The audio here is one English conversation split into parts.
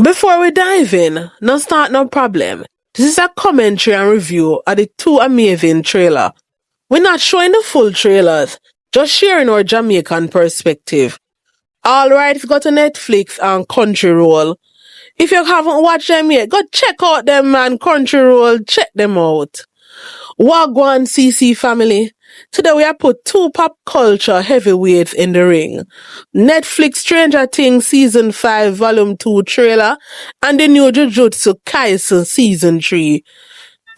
Before we dive in, no start no problem. This is a commentary and review of the two amazing trailers. We're not showing the full trailers, just sharing our Jamaican perspective. All rights go to Netflix and Crunchyroll. If you haven't watched them yet, go check out them, man. Crunchyroll, check them out. Wagwan CC family. Today we have put two pop culture heavyweights in the ring. Netflix Stranger Things Season 5 Volume 2 trailer and the new Jujutsu Kaisen Season 3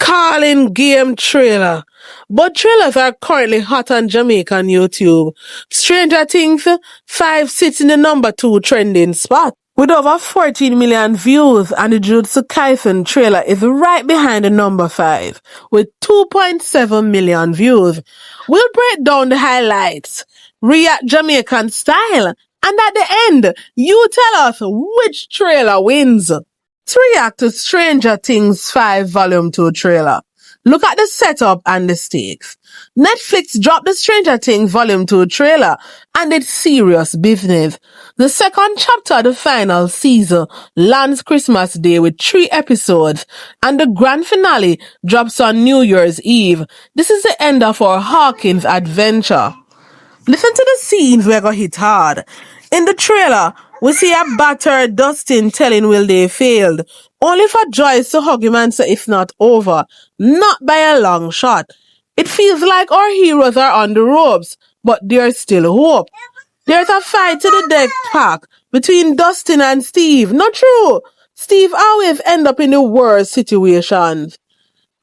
Culling Game trailer. Both trailers are currently hot on Jamaican YouTube. Stranger Things 5 sits in the number 2 trending spot with over 14 million views, and the Jujutsu Kaisen trailer is right behind the number 5 with 2.7 million views. We'll break down the highlights, react Jamaican style, and at the end, you tell us which trailer wins. Let's react to Stranger Things 5 Volume 2 trailer. Look at the setup and the stakes. Netflix dropped the Stranger Things Volume 2 trailer and it's serious business. The second chapter of the final season lands Christmas Day with 3 episodes and the grand finale drops on New Year's Eve. This is the end of our Hawkins adventure. Listen to the scenes where got hit hard. In the trailer, we see a battered Dustin telling Will they failed, only for Joyce to hug him and say it's not over, not by a long shot. It feels like our heroes are on the ropes, but there's still hope. There's a fight to the death pact between Dustin and Steve. Not true. Steve always end up in the worst situations.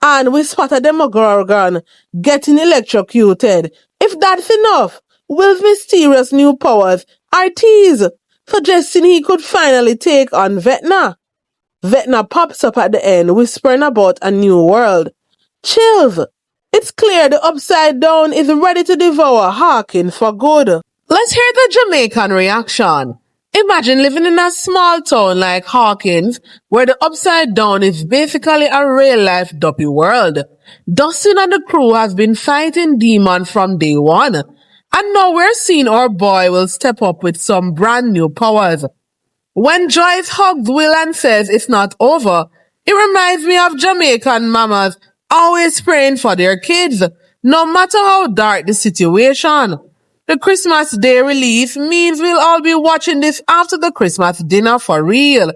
And we spot a Demogorgon getting electrocuted. If that's enough, Will's mysterious new powers are teased, suggesting he could finally take on Vecna. Vecna pops up at the end, whispering about a new world. Chills. It's clear the Upside Down is ready to devour Hawkins for good. Let's hear the Jamaican reaction. Imagine living in a small town like Hawkins, where the Upside Down is basically a real-life duppy world. Dustin and the crew have been fighting demons from day one, and now we're seeing our boy will step up with some brand new powers. When Joyce hugs Will and says it's not over, it reminds me of Jamaican mamas always praying for their kids, no matter how dark the situation. The Christmas Day release means we'll all be watching this after the Christmas dinner for real.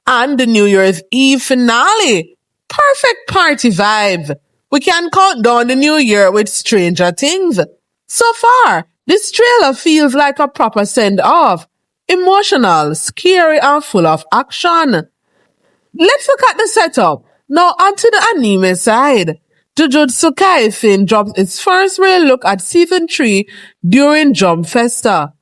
And the New Year's Eve finale. Perfect party vibes. We can count down the new year with Stranger Things. So far, this trailer feels like a proper send-off. Emotional, scary, and full of action. Let's look at the setup. Now onto the anime side. Jujutsu Kaisen drops its first real look at Season 3 during Jump Festa.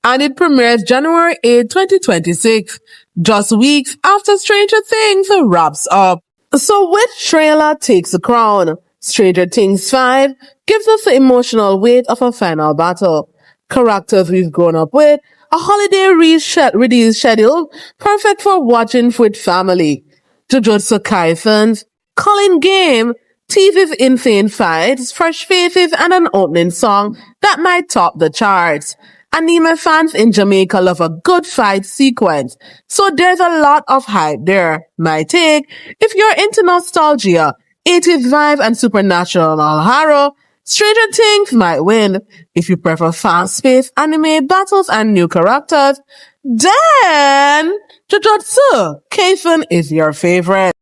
And it premieres January 8, 2026, just weeks after Stranger Things wraps up. So which trailer takes the crown? Stranger Things 5 gives us the emotional weight of a final battle. Characters we've grown up with, a holiday release schedule, perfect for watching with family. Jujutsu Kaisen's Culling Game teases insane fights, fresh faces, and an opening song that might top the charts. Anime fans in Jamaica love a good fight sequence, so there's a lot of hype there. My take, if you're into nostalgia, 80s vibe and supernatural horror, Stranger Things might win. If you prefer fast-paced anime battles and new characters, then Jujutsu Kaisen is your favorite.